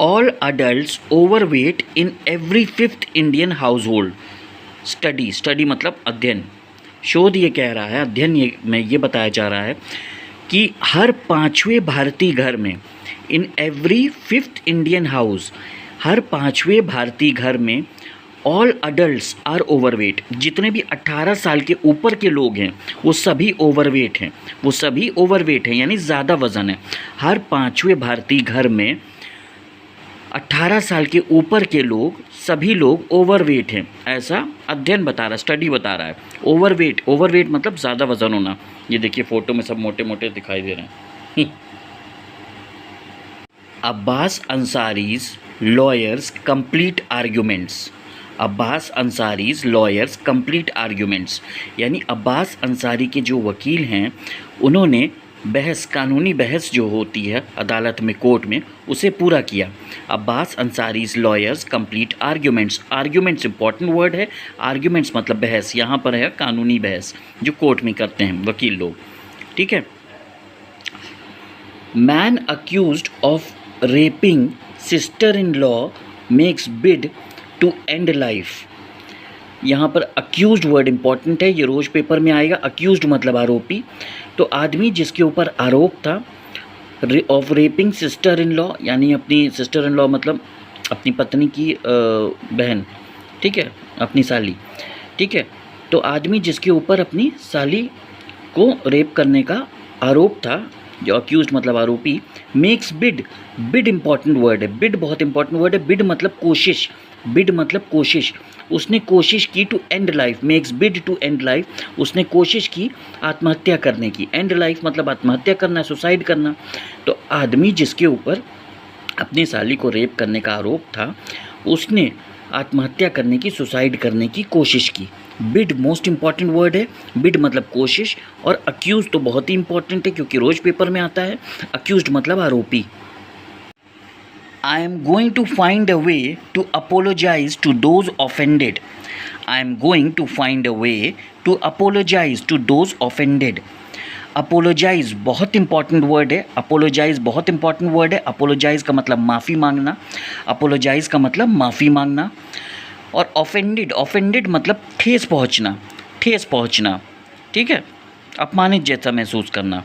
All adults overweight इन every fifth Indian house hold. Study मतलब अध्ययन। शोध ये कह रहा है, अध्ययन ये बताया जा रहा है कि हर पाँचवें भारतीय घर में, in every fifth Indian house, हर पाँचवें भारतीय घर में ऑल अडल्ट्स आर ओवरवेट। जितने भी 18 साल के ऊपर के लोग हैं वो सभी ओवरवेट हैं, वो सभी ओवरवेट हैं, यानी ज़्यादा वज़न है। हर पाँचवें भारतीय घर में 18 साल के ऊपर के लोग, सभी लोग ओवरवेट हैं, ऐसा अध्ययन बता रहा है, स्टडी बता रहा है। ओवरवेट मतलब ज़्यादा वज़न होना। ये देखिए फ़ोटो में सब मोटे मोटे दिखाई दे रहे हैं। Abbas Ansari's lawyers complete arguments. Abbas Ansari's lawyers complete arguments, यानी अब्बास अंसारी के जो वकील हैं उन्होंने बहस, कानूनी बहस जो होती है अदालत में, कोर्ट में, उसे पूरा किया। Abbas Ansari's lawyers complete arguments. Arguments important word है। आर्ग्यूमेंट्स मतलब बहस, यहाँ पर है कानूनी बहस जो कोर्ट में करते हैं वकील लोग, ठीक है। Man accused of raping sister in law makes bid to end life. यहाँ पर अक्यूज्ड वर्ड इंपॉर्टेंट है, ये रोज पेपर में आएगा। अक्यूज्ड मतलब आरोपी। तो आदमी जिसके ऊपर आरोप था of raping sister in law, यानी अपनी सिस्टर इन लॉ मतलब अपनी पत्नी की बहन, ठीक है, अपनी साली, ठीक है। तो आदमी जिसके ऊपर अपनी साली को रेप करने का आरोप था, जो अक्यूज्ड मतलब आरोपी, makes bid. Bid important word है, बिड बहुत इंपॉर्टेंट वर्ड है। बिड मतलब कोशिश, बिड मतलब कोशिश। उसने कोशिश की to end life, makes bid to end life. उसने कोशिश की आत्महत्या करने की। एंड लाइफ मतलब आत्महत्या करना, सुसाइड करना। तो आदमी जिसके ऊपर अपनी साली को रेप करने का आरोप था, उसने आत्महत्या करने की, सुसाइड करने की कोशिश की। बिड मोस्ट इंपॉर्टेंट वर्ड है। बिड मतलब कोशिश, और अक्यूज तो बहुत ही इंपॉर्टेंट है क्योंकि रोज पेपर में आता है। अक्यूज्ड मतलब आरोपी। I am going to find a way to apologize to those offended. I am going to find a way to apologize to those offended. Apologize बहुत इंपॉर्टेंट वर्ड है। अपोलोजाइज बहुत इंपॉर्टेंट वर्ड है। Apologize का मतलब माफ़ी मांगना। Apologise का मतलब माफ़ी मांगना। और ऑफेंडेड, ऑफेंडेड मतलब ठेस पहुंचना, ठेस पहुंचना, ठीक है, अपमानित जैसा महसूस करना।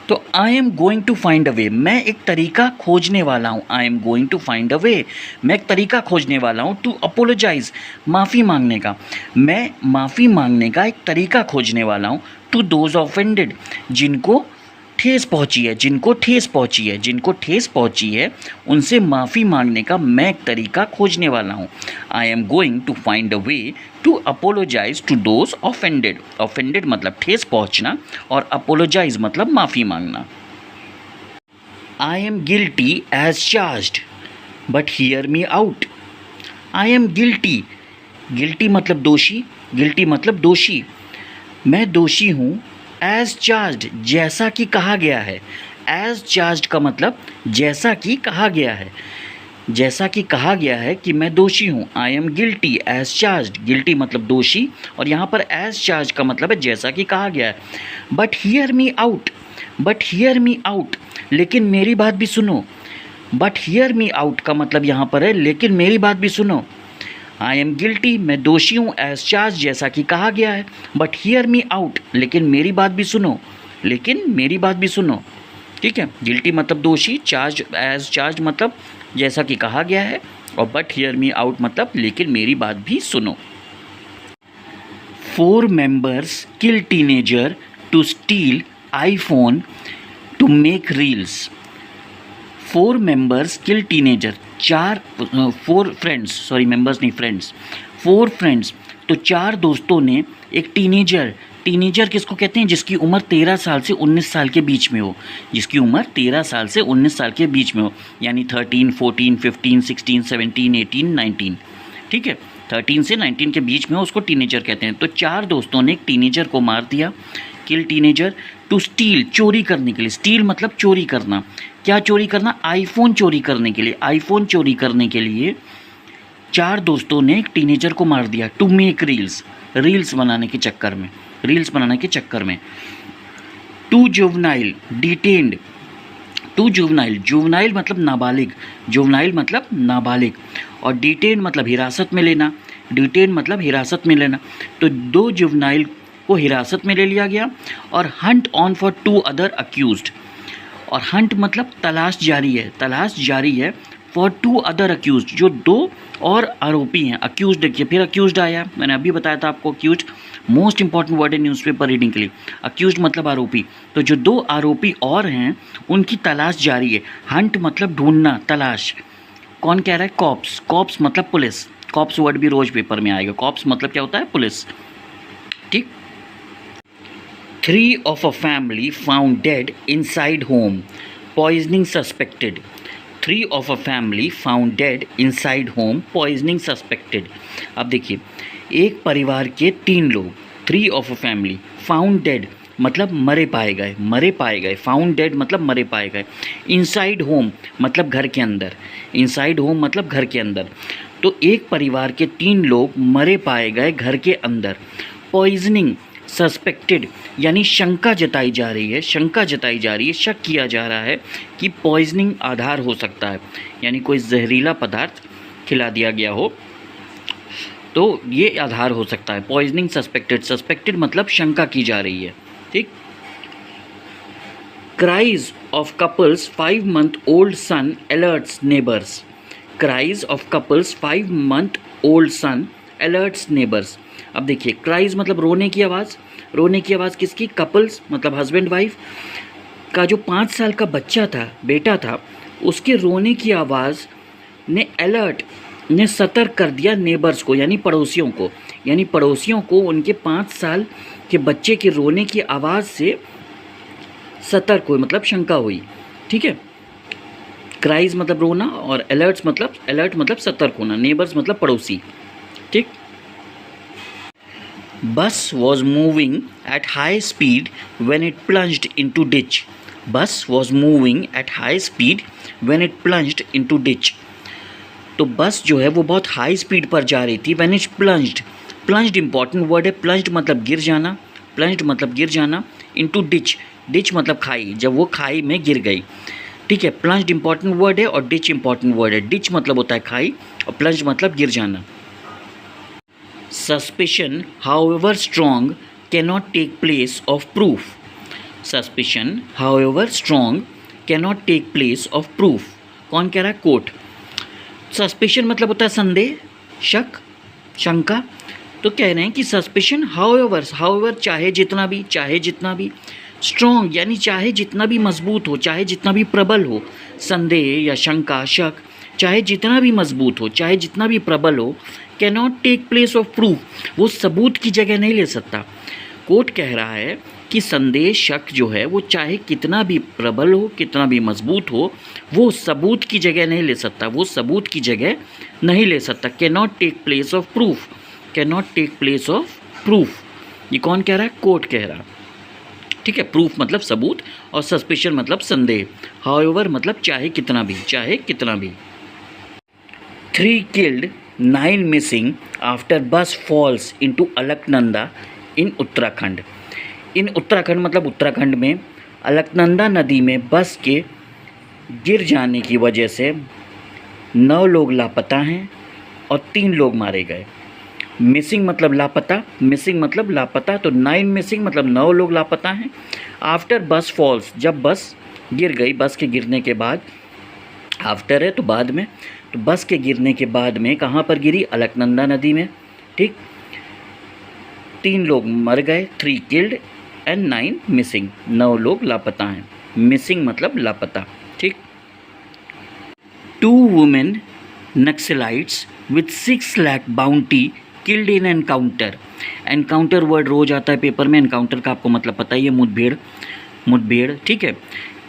तो I am going to find a way, मैं एक तरीका खोजने वाला हूँ। I am going to find a way, मैं एक तरीका खोजने वाला हूँ। टू अपोलोजाइज, माफ़ी मांगने का, मैं माफ़ी मांगने का एक तरीका खोजने वाला हूँ। टू दोज ऑफेंडेड, जिनको ठेस पहुँची है, जिनको ठेस पहुँची है, जिनको ठेस पहुँची है, उनसे माफ़ी मांगने का मैं एक तरीका खोजने वाला हूँ। I am going to find a way to apologize to those offended. Offended मतलब ठेस पहुँचना, और अपोलोजाइज मतलब माफ़ी मांगना। I am guilty as charged but hear me out. I am guilty, guilty मतलब दोषी, गिल्टी मतलब दोषी। मैं दोषी हूँ। एज चार्ज्ड जैसा कि कहा गया है। एज चार्ज्ड का मतलब जैसा कि कहा गया है, जैसा कि कहा गया है कि मैं दोषी हूँ। I am guilty as charged, guilty मतलब दोषी, और यहाँ पर एज चार्ज का मतलब है जैसा कि कहा गया है। But hear me out, but hear me out, लेकिन मेरी बात भी सुनो। बट हियर मी आउट का मतलब यहाँ पर है लेकिन मेरी बात भी सुनो। आई एम गिल्टी, मैं दोषी हूँ, एज चार्ज जैसा कि कहा गया है। बट हियर मी आउट, लेकिन मेरी बात भी सुनो, लेकिन मेरी बात भी सुनो, ठीक है। गिल्टी मतलब दोषी, चार्ज, एज चार्ज मतलब जैसा कि कहा गया है, और बट हियर मी आउट मतलब लेकिन मेरी बात भी सुनो। 4 members kill teenager to steal iPhone to make reels. 4 members kill teenager, 4 friends, sorry members नहीं, फ्रेंड्स, 4 फ्रेंड्स, तो 4 दोस्तों ने एक टीनेजर, टीनेजर किसको कहते हैं, जिसकी उम्र 13 साल से 19 साल के बीच में हो, जिसकी उम्र 13 साल से 19 साल के बीच में हो, यानी 13, 14, 15, 16, 17, 18, 19, ठीक है, 13 से 19 के बीच में हो, उसको टीनेजर कहते हैं। तो 4 दोस्तों ने एक टीनेजर को मार दिया, किल टीनेजर, टू स्टील चोरी करने के लिए। स्टील मतलब चोरी करना। क्या चोरी करना? आईफोन चोरी करने के लिए। आईफोन चोरी करने के लिए 4 दोस्तों ने एक टीनेजर को मार दिया। टू मेक रील्स, रील्स बनाने के चक्कर में, रील्स बनाने के चक्कर में। 2 जुवेनाइल डिटेन्ड टू जुवनाइल, जुवनाइल मतलब नाबालिग, जुवनाइल मतलब नाबालिग, और डिटेन मतलब हिरासत में लेना, डिटेन मतलब हिरासत में लेना। तो 2 जुवनाइल को हिरासत में ले लिया गया। और Hunt on for 2 other accused, और हंट मतलब तलाश जारी है, तलाश जारी है फॉर 2 अदर अक्यूज्ड, जो 2 और आरोपी हैं। अक्यूज्ड देखिए, फिर अक्यूज्ड आया, मैंने अभी बताया था आपको अक्यूज्ड मोस्ट इंपॉर्टेंट वर्ड है न्यूज़पेपर रीडिंग के लिए। अक्यूज्ड मतलब आरोपी, तो जो 2 आरोपी और हैं उनकी तलाश जारी है। हंट मतलब ढूंढना, तलाश। कौन कह रहा है? कॉप्स, कॉप्स मतलब पुलिस, कॉप्स वर्ड भी रोज पेपर में आएगा। कॉप्स मतलब क्या होता है? पुलिस, ठीक। 3 of a family found dead inside home, poisoning suspected. 3 of a family found dead inside home, poisoning suspected. अब देखिए, एक परिवार के 3 लोग, 3 of a family found dead मतलब मरे पाए गए, मरे पाए गए, फाउंड डेड मतलब मरे पाए गए, इनसाइड होम मतलब घर के अंदर, इनसाइड होम मतलब घर के अंदर। तो एक परिवार के 3 लोग मरे पाए गए घर के अंदर। पॉइजनिंग सस्पेक्टेड यानी शंका जताई जा रही है, शंका जताई जा रही है, शक किया जा रहा है कि पॉइजनिंग आधार हो सकता है, यानी कोई जहरीला पदार्थ खिला दिया गया हो तो ये आधार हो सकता है। पॉइजनिंग सस्पेक्टेड, सस्पेक्टेड मतलब शंका की जा रही है, ठीक। Cries of couples 5 month old son alerts neighbors, cries of couples 5 month old son alerts neighbors। अब देखिए, क्राइज मतलब रोने की आवाज़, रोने की आवाज़ किसकी? कपल्स मतलब हस्बैंड वाइफ का जो 5 साल का बच्चा था, बेटा था, उसके रोने की आवाज़ ने अलर्ट, ने सतर्क कर दिया नेबर्स को, यानी पड़ोसियों को, यानी पड़ोसियों को उनके 5 साल के बच्चे के रोने की आवाज़ से सतर्क हुई, मतलब शंका हुई, ठीक है। क्राइज मतलब रोना और अलर्ट मतलब सतर्क होना, नेबर्स मतलब पड़ोसी, ठीक। Bus was moving at high speed when it plunged into ditch, bus was moving at high speed when it plunged into ditch. तो बस जो है वो बहुत हाई स्पीड पर जा रही थी। When it plunged, plunged important word है, प्लंज्ड मतलब गिर जाना, प्लंज्ड मतलब गिर जाना, इनटू डिच, डिच मतलब खाई, जब वो खाई में गिर गई, ठीक है। प्लंज्ड इंपॉर्टेंट वर्ड है और डिच इंपॉर्टेंट वर्ड है। डिच मतलब होता है खाई और प्लंज्ड मतलब गिर जाना। Suspicion however strong cannot take place of proof, suspicion however strong cannot take place of proof. कौन कह रहा है? कोर्ट। सस्पिशन मतलब होता है संदेह, शक, शंका। तो कह रहे हैं कि सस्पिशन हाउएवर, हाउएवर चाहे जितना भी, चाहे जितना भी, स्ट्रॉन्ग यानी चाहे जितना भी मजबूत हो, चाहे जितना भी प्रबल हो, संदेह या शंका, शक, चाहे जितना भी मजबूत हो, चाहे जितना भी प्रबल हो, can not take place of proof, वो सबूत की जगह नहीं ले सकता। कोर्ट कह रहा है कि संदेह, शक जो है वो चाहे कितना भी प्रबल हो, कितना भी मजबूत हो, वो सबूत की जगह नहीं ले सकता, वो सबूत की जगह नहीं ले सकता। Can not take place of proof, can not take place of proof. ये कौन कह रहा है? कोर्ट कह रहा है, ठीक है। प्रूफ मतलब सबूत और सस्पिशन मतलब संदेह। हाउएवर मतलब चाहे कितना भी, चाहे कितना भी। 3 killed 9 missing after bus falls into Alaknanda इन उत्तराखंड। इन उत्तराखंड मतलब उत्तराखंड में अलकनंदा नदी में बस के गिर जाने की वजह से 9 लोग लापता हैं और 3 लोग मारे गए। मिसिंग मतलब लापता, मिसिंग मतलब लापता, तो 9 मिसिंग मतलब 9 लोग लापता हैं। आफ्टर बस फॉल्स, जब बस गिर गई, बस के गिरने के बाद, आफ्टर है तो बाद में, तो बस के गिरने के बाद में कहाँ पर गिरी? अलकनंदा नदी में, ठीक। 3 लोग मर गए, 3 किल्ड एंड 9 मिसिंग, 9 लोग लापता हैं। मिसिंग मतलब लापता, ठीक। 2 women Naxalites with 6 lakh bounty killed in encounter. Encounter word रोज आता है पेपर में, एनकाउंटर का आपको मतलब पता ही है, मुठभेड़, मुठभेड़, ठीक है।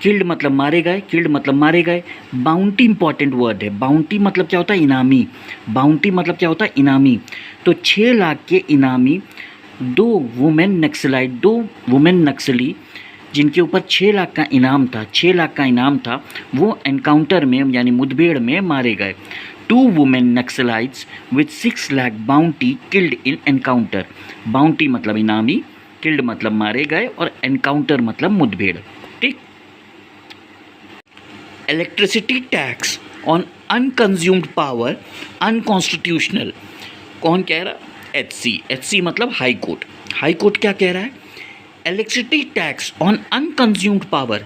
किल्ड मतलब मारे गए, किल्ड मतलब मारे गए। बाउंटी इंपॉर्टेंट वर्ड है। बाउंटी मतलब क्या होता है? इनामी। बाउंटी मतलब क्या होता है? इनामी। तो 6 लाख के इनामी 2 वुमेन नक्सलाइट, 2 वुमेन नक्सली जिनके ऊपर 6 लाख का इनाम था, 6 लाख का इनाम था, वो एनकाउंटर में यानी मुठभेड़ में मारे गए। 2 women Naxalites with 6 lakh bounty killed in encounter. Bounty मतलब इनामी, किल्ड मतलब मारे गए और एनकाउंटर मतलब मुठभेड़, ठीक। Electricity tax on unconsumed power unconstitutional. कौन कह रहा? एचसी। एचसी मतलब हाई कोर्ट। हाई कोर्ट क्या कह रहा है? Electricity tax on unconsumed power.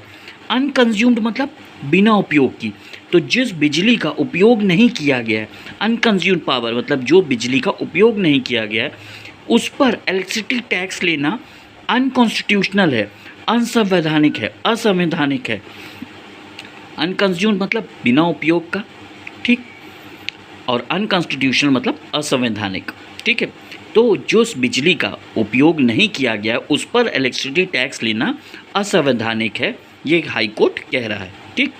Unconsumed मतलब बिना उपयोग की। तो जिस बिजली का उपयोग नहीं किया गया है, अनकंज्यूम्ड पावर मतलब जो बिजली का उपयोग नहीं किया गया है, उस पर इलेक्ट्रिसिटी टैक्स लेना अनकॉन्स्टिट्यूशनल है, असंवैधानिक है, असंवैधानिक है। अनकंज्यूम्ड मतलब बिना उपयोग का, ठीक, और अनकॉन्स्टिट्यूशनल मतलब असंवैधानिक, ठीक है। तो जो बिजली का उपयोग नहीं किया गया उस पर इलेक्ट्रिसिटी टैक्स लेना असंवैधानिक है, ये हाई कोर्ट कह रहा है, ठीक।